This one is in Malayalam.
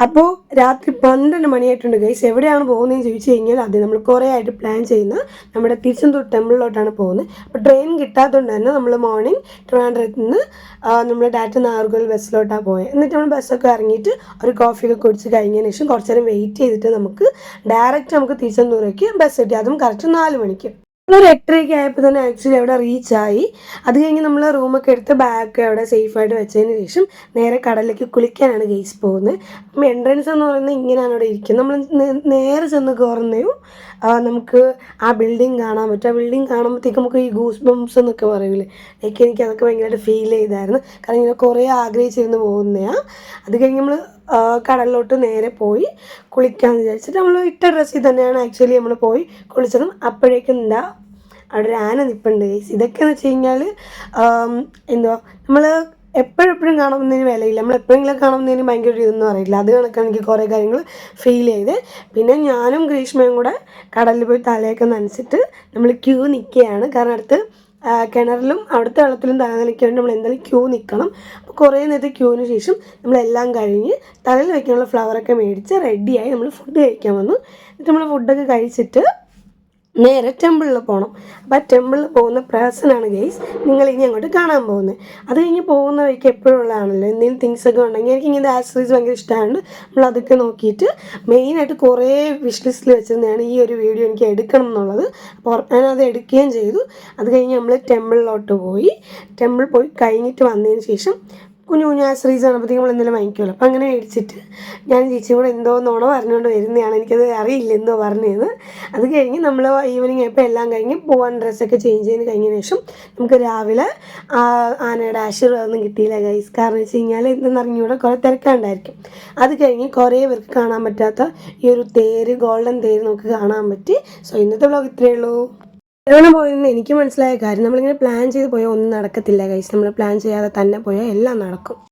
അപ്പോൾ രാത്രി 12 മണിയായിട്ടുണ്ട് ഗൈസ്. എവിടെയാണ് പോകുന്നതെന്ന് ചോദിച്ചു കഴിഞ്ഞാൽ അത് നമ്മൾ കുറേ ആയിട്ട് പ്ലാൻ ചെയ്യുന്ന നമ്മുടെ തിരുച്ചെന്തൂർ ടെമ്പിളിലോട്ടാണ് പോകുന്നത്. അപ്പോൾ ട്രെയിൻ കിട്ടാത്തതുകൊണ്ട് തന്നെ നമ്മൾ മോർണിംഗ് ട്രിവാൻഡ്രത്ത് നിന്ന് നമ്മൾ ഡയറക്റ്റ് നാഗർകോവിൽ ബസ്സിലോട്ടാണ് പോയത്. എന്നിട്ട് നമ്മൾ ബസ്സൊക്കെ ഇറങ്ങിയിട്ട് ഒരു കോഫിയൊക്കെ കുടിച്ച് കഴിഞ്ഞതിന് ശേഷം കുറച്ച് നേരം വെയിറ്റ് ചെയ്തിട്ട് നമുക്ക് ഡയറക്റ്റ് നമുക്ക് തിരുച്ചെന്തൂരേക്ക് ബസ് കിട്ടി. അതും കറക്റ്റ് 4 മണിക്ക്. ഒരു 8:30 ആയപ്പോൾ തന്നെ ആക്ച്വലി അവിടെ റീച്ചായി. അത് കഴിഞ്ഞ് നമ്മൾ റൂമൊക്കെ എടുത്ത് ബാഗൊക്കെ അവിടെ സേഫായിട്ട് വെച്ചതിന് ശേഷം നേരെ കടലിലേക്ക് കുളിക്കാനാണ് ഗെയ്സ് പോകുന്നത്. അപ്പം എൻട്രൻസ് എന്ന് പറയുന്നത് ഇങ്ങനെയാണ് അവിടെ ഇരിക്കുന്നത്. നമ്മൾ നേരെ ചെന്ന് കയറുന്നതും നമുക്ക് ആ ബിൽഡിങ് കാണാൻ പറ്റും. ആ ബിൽഡിങ് കാണുമ്പോഴത്തേക്ക് നമുക്ക് ഈ ഗൂസ് ബംസ് എന്നൊക്കെ പറയില്ലേ, ലൈക്ക് എനിക്ക് അതൊക്കെ ഭയങ്കരമായിട്ട് ഫീൽ ചെയ്തായിരുന്നു. കാരണം ഇങ്ങനെ കുറേ ആഗ്രഹിച്ചിരുന്ന് പോകുന്നതാണ്. അത് കഴിഞ്ഞ് നമ്മൾ കടലിലോട്ട് നേരെ പോയി കുളിക്കാമെന്ന് വിചാരിച്ചിട്ട് നമ്മൾ ഇട്ട ഡ്രസ്സിൽ തന്നെയാണ് ആക്ച്വലി നമ്മൾ പോയി കുളിച്ചതും. അപ്പോഴേക്കും എന്താ അവിടെ ഒരു ആന നിൽപ്പുണ്ട് ഗൈസ്. ഇതൊക്കെയെന്ന് വെച്ച് കഴിഞ്ഞാൽ എന്തുവാ നമ്മൾ എപ്പോഴെപ്പോഴും കാണുന്നതിന് വിലയില്ല. നമ്മൾ എപ്പോഴെങ്കിലും കാണുന്നതിന് ഭയങ്കര ഒരു ഇതൊന്നും അറിയില്ല. അത് കണക്കാണ് എനിക്ക് കുറേ കാര്യങ്ങൾ ഫീൽ ചെയ്ത്. പിന്നെ ഞാനും ഗ്രീഷ്മയും കൂടെ കടലിൽ പോയി തലയൊക്കെ നനച്ചിട്ട് നമ്മൾ ക്യൂ നിൽക്കുകയാണ്. കാരണം അടുത്ത് കിണറിലും അവിടുത്തെ വെള്ളത്തിലും തല നനയ്ക്കാൻ വേണ്ടി നമ്മൾ എന്തായാലും ക്യൂ നിൽക്കണം. അപ്പോൾ കുറേ നേരത്തെ ക്യൂവിന് ശേഷം നമ്മളെല്ലാം കഴിഞ്ഞ് തലയിൽ വയ്ക്കാനുള്ള ഫ്ലവറൊക്കെ മേടിച്ച് റെഡിയായി നമ്മൾ ഫുഡ് കഴിക്കാൻ വന്നു. എന്നിട്ട് നമ്മൾ ഫുഡൊക്കെ കഴിച്ചിട്ട് നേരെ ടെമ്പിളിൽ പോകണം. അപ്പോൾ ആ ടെമ്പിളിൽ പോകുന്ന പ്രഹസനാണ് ഗെയ്സ് നിങ്ങൾ ഇനി അങ്ങോട്ട് കാണാൻ പോകുന്നത്. അത് കഴിഞ്ഞ് പോകുന്ന വഴിക്ക് എപ്പോഴും ഉള്ളതാണല്ലോ എന്തെങ്കിലും തിങ്സൊക്കെ ഉണ്ടെങ്കിൽ എനിക്ക് ഇങ്ങനത്തെ ആക്സസറീസ് ഭയങ്കര ഇഷ്ടമാണ്. നമ്മൾ അതൊക്കെ നോക്കിയിട്ട് മെയിനായിട്ട് കുറേ വിഷ് ലിസ്റ്റിൽ വെച്ചിരുന്നതാണ് ഈ ഒരു വീഡിയോ എനിക്ക് എടുക്കണം എന്നുള്ളത്. അപ്പോൾ ഞാനത് എടുക്കുകയും ചെയ്തു. അത് കഴിഞ്ഞ് നമ്മൾ ടെമ്പിളിലോട്ട് പോയി. ടെമ്പിൾ പോയി കഴിഞ്ഞിട്ട് വന്നതിന് ശേഷം കുഞ്ഞു കുഞ്ഞു ആക്സസറീസ് ആകുമ്പോഴത്തേക്കും നമ്മൾ എന്തെങ്കിലും വാങ്ങിക്കുമല്ലോ. അപ്പോൾ അങ്ങനെ മേടിച്ചിട്ട് ഞാൻ ചേച്ചിയും കൂടെ എന്തോ നോണ പറഞ്ഞുകൊണ്ട് വരുന്നതാണ്. എനിക്കത് അറിയില്ല എന്തോ പറഞ്ഞതെന്ന്. അത് കഴിഞ്ഞ് നമ്മൾ ഈവനിങ് ആയപ്പോൾ എല്ലാം കഴിഞ്ഞ് പോകാൻ ഡ്രസ്സൊക്കെ ചേഞ്ച് ചെയ്ത് കഴിഞ്ഞതിന് ശേഷം നമുക്ക് രാവിലെ ആനയുടെ ആശീർവാദമൊന്നും കിട്ടിയില്ല ഗൈസ്. കാരണം വെച്ച് കഴിഞ്ഞാൽ എന്തെന്ന് അറിഞ്ഞൂടെ കുറേ തിരക്കുണ്ടായിരിക്കും. അത് കഴിഞ്ഞ് കുറേ പേർക്ക് കാണാൻ പറ്റാത്ത ഈ ഒരു തേര്, ഗോൾഡൻ തേര് നമുക്ക് കാണാൻ പറ്റി. സോ ഇന്നത്തെ വ്ലോഗ് ഇത്രയേ ഉള്ളൂ. എവിടെ പോയെന്ന് എനിക്ക് മനസ്സിലായ കാര്യം, നമ്മളിങ്ങനെ പ്ലാൻ ചെയ്ത് പോയാൽ ഒന്നും നടക്കത്തില്ല ഗൈസ്. നമ്മൾ പ്ലാൻ ചെയ്യാതെ തന്നെ പോയാൽ എല്ലാം നടക്കും.